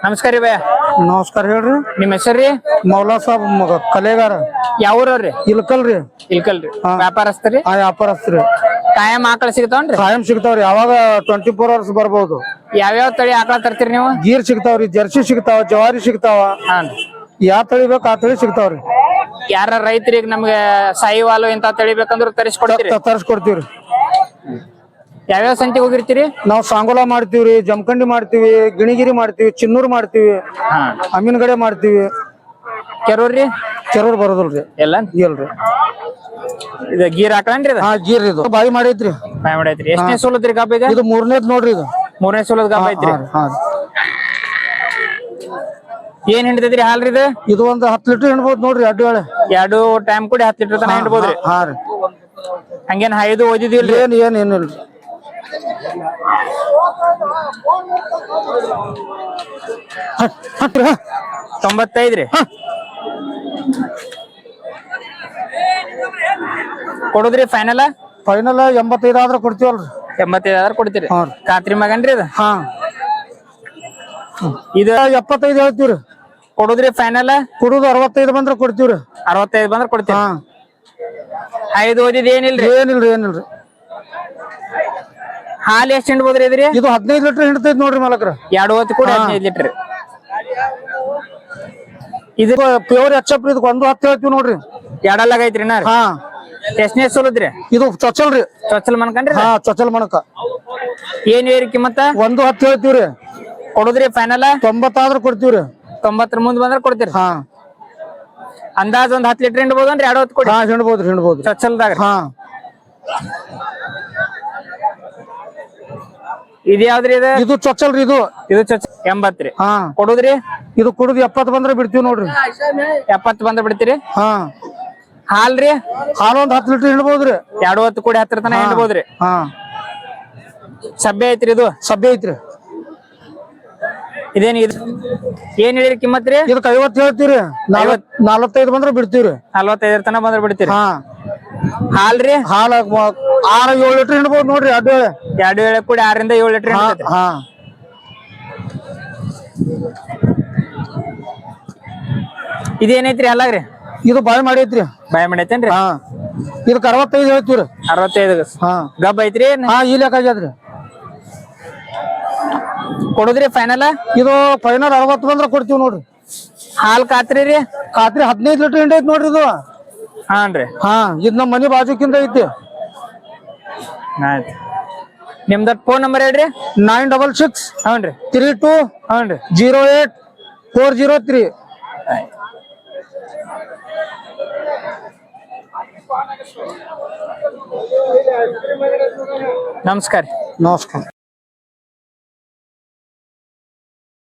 ನಮಸ್ಕಾರ ರೀ ಭಯ. ನಮಸ್ಕಾರ ಹೇಳ್ರಿ. ನಿಮ್ಮ ಹೆಸರು ರೀ? ಮೌಲಾ ಸಾಬ್ ಕಲೆಗಾರ. ಯಾವ್ರಿ? ಇಲ್ಕಲ್ರಿ. ಇಲ್ಕಲ್ರಿ. ವ್ಯಾಪಾರಸ್ಥರಿ? ವ್ಯಾಪಾರಸ್ಥರಿ. ಕಾಯಂ ಆಕಳ ಸಿಗ್ತಾವನ್ರಿ? ಕಾಯಂ ಸಿಗ್ತಾವ್ರಿ. ಯಾವಾಗ 24 hours ಬರ್ಬೋದು. ಯಾವ್ಯಾವ ತಳಿ ಆಕಳ ತರ್ತೀರಿ ನೀವು? ಗೀರ್ ಸಿಗ್ತಾವ್ರಿ, ಜರ್ಸಿ ಸಿಗ್ತಾವ, ಜವಾರಿ ಸಿಗ್ತಾವ. ಯಾವ ತಳಿ ಬೇಕು ಆ ತಳಿ ಸಿಗ್ತಾವ್ರಿ. ಯಾರ ರೈತರಿಗೆ ನಮ್ಗೆ ಸಾಯಿವಾಲು ಇಂತ ತಳಿ ಬೇಕಂದ್ರ ತರಿಸ್ಕೊಡ್ತೀವ್ರಿ. ಯಾವ್ಯಾವ ಸಂತಿಗೆ ಹೋಗಿರ್ತೀರಿ? ನಾವು ಸಾಂಗೋಲ ಮಾಡ್ತೀವ್ರಿ, ಜಮಖಂಡಿ ಮಾಡ್ತೀವಿ, ಗಿಣಿಗಿರಿ ಮಾಡ್ತೀವಿ, ಚಿನ್ನೂರ್ ಮಾಡ್ತೀವಿ, ಅಮೀನ್ಗಡೆ ಮಾಡ್ತೀವಿ. ಕೆರೂರ್ರಿ? ಕೆರೂರ್ ಬರೋದಲ್ರಿ. ಎಲ್ಲ ಇಲ್ರಿ. ಇದು ಗೀರ್ ಹಾಕನ್ರಿ? ಗೀರ್ ಇದು ಬಾಯಿ ಮಾಡೈತ್ರಿ. ಬಾಯಿ ಮಾಡೈತ್ರಿ. ಎಷ್ಟನೇ ಸೋಲದ್ರಿ ಗಬ್ಬ ಈಗ? ಇದು 3ನೇದ್ ನೋಡ್ರಿ. ಇದು 3ನೇ ಸೋಲದ್ ಗಬ್ಬ ಐತ್ರಿ. ಏನ್ ಹಿಂಡ್ತೈತ್ರಿ ಹಾಲ್ರಿ ಇದು? ಇದು ಒಂದ್ 10 ಲೀಟರ್ ಹಿಂಡ್ಬೋದು ನೋಡ್ರಿ. ಎರಡು ಟೈಮ್ ಕೂಡಿ 10 ಲೀಟರ್ ತನ ಹಿಂಡ್ಬೋದ್ರಿ. ಹಂಗೇನ್ ಹಾಯ್ದು ಓದಿದಿಲ್ರಿ? ಏನಿಲ್ರಿ. ತೊಂಬತ್ತೈದ್ರಿ. ಕೊಡುದ್ರಿ ಫೈನಲ್? ಫೈನಲ್ 85 ಆದ್ರ ಕೊಡ್ತೀವಲ್ರಿ. 85 ಆದ್ರ ಕೊಡ್ತೀರಿ. ಖಾತ್ರಿ ಮಗನ್ರಿ ಇದು? ಇದು 75 ಹೇಳ್ತೀವ್ರಿ. ಕೊಡುದ್ರಿ ಫೈನಲ್? ಕೊಡುದು 65 ಬಂದ್ರ ಕೊಡ್ತೀವ್ರಿ. 65 ಬಂದ್ರ ಕೊಡ್ತೀವಿ. ಐದು ಓದಿದ್ ಏನಿಲ್ರಿ? ಏನಿಲ್ರಿ. ಹಾಲು ಎಷ್ಟ್ ಹಿಂಡ್ಬೋದ್ರಿ ಇದ್ರಿ? ಇದು 15 ಲೀಟರ್ ಹಿಂಡ್ತೈತಿ ನೋಡ್ರಿ ಮಾಲಕ್ರ. 2 ಹೊತ್ತು ಕೂಡ 15 ಲೀಟರ್. ಇದು ಪ್ಯೂರ್ ಎಚ್.ಎಫ್. ಇದು 110 ಹೇಳ್ತೀವಿ ನೋಡ್ರಿ. ಎರಡಲ್ಲಾಗ ಐತ್ರಿ ನಾ? ಎಷ್ಟನೇ ಸೋಲದ್ರಿ? ಇದು ಚೊಚ್ಚಲ್ರಿ. ಚೊಚ್ಚಲ್ ಮನ್ಕಂಡ್ರಿ? ಚೊಚ್ಚಲ್ ಮಣಕ. ಏನ್ ಏರಿ ಕಿಮ್ಮತ್ತ? 110 ಹೇಳ್ತೀವ್ರಿ. ಕೊಡುದ್ರಿ ಫೈನಲ್? 90 ಆದ್ರ ಕೊಡ್ತೀವ್ರಿ. 90 ಮುಂದ್ ಬಂದ್ರ ಕೊಡ್ತೀರಿ. ಅಂದಾಜ್ ಒಂದ್ 10 ಲೀಟರ್ ಹಿಂಡ್ಬೋದನ್ರಿ? 2 ಹೊತ್ತು ಕೊಡಿ. ಹಿಂಡ್ಬೋದ್ರಿ. ಚೊಚ್ಚಲ್ದಾಗ ಇದು ಯಾವ್ದ್ರಿ? ಇದು ಚೊಚ್ಚಲ್ರಿ. ಇದು ಚೊಚ್ಚ 80 ರೀ. ಕೊಡುದ್ರಿ? ಇದು ಕುಡುದು 70 ಬಂದ್ರೆ ಬಿಡ್ತೀವಿ ನೋಡ್ರಿ. 70 ಬಂದ್ರ ಬಿಡ್ತೀರಿ. ಹಾಲ್ರಿ? ಹಾಲು ಒಂದ್ 10 ಲೀಟರ್ ಹಿಂಡ್ಬೋದ್ರಿ. 2 ಹೊತ್ತು ಕೂಡಿ 10 ತನ ಹಿಂಡ್ಬೋದ್ರಿ. ಸಬ್ಬೆ ಐತ್ರಿ? ಇದು ಸಬ್ಬೆ ಐತ್ರಿ. ಇದೇನ್ ಏನ್ ಹೇಳಿರಿ ಕಿಮ್ಮತ್ ರೀ? ಇದಕ್ಕೆ 50 ಹೇಳ್ತೀವ್ರಿ. 45 ಬಂದ್ರೆ ಬಿಡ್ತೀವ್ರಿ. 45 ತನ ಬಂದ್ರ ಬಿಡ್ತೀರಿ. ಹಾಲ್ರಿ? ಹಾಲ 6-7 ಲೀಟರ್ ಹಿಂಡ್ಬೋದು ನೋಡ್ರಿ. 2 ವೇಳೆ ಕೂಡಿ 6 ರಿಂದ 7 ಲೀಟರ್ ಹಿಂಡ್ತೈತಿ. ಇದೇನೈತ್ರಿ ಅಲ್ಲಾಗ್ರಿ? ಇದು ಬಾಯಿ ಮಾಡೈತ್ರಿ. ಬಾಯಿ ಮಾಡೈತೇನ್ರಿ? ಇದಕ್ಕೆ 65 ಹೇಳ್ತೀವ್ರಿ. 65 ಗಬ್ಬ ಐತ್ರಿ? ಈ ಲೆಕ್ಕ ಆಗ್ಯದ್ರಿ. ಕೊಡುದ್ರಿ ಫೈನಲ್? ಇದು ಫೈನಲ್ 60 ಬಂದ್ರೆ ಕೊಡ್ತೀವಿ ನೋಡ್ರಿ. ಹಾಲ್ ಖಾತ್ರಿ ರೀ? ಖಾತ್ರಿ 15 ಲೀಟರ್ ಹಿಂಡೈತಿ ನೋಡ್ರಿ ಇದು. ಹಾನ್ರಿ. ಇದು ನಮ್ಮ ಮನಿ ಬಾಜುಕಿಂದ ಐತಿ. ಆಯ್ತು. ನಿಮ್ದ ಫೋನ್ ನಂಬರ್ ಹೇಳ್ರಿ. 966 32 08 403. ನಮಸ್ಕಾರ.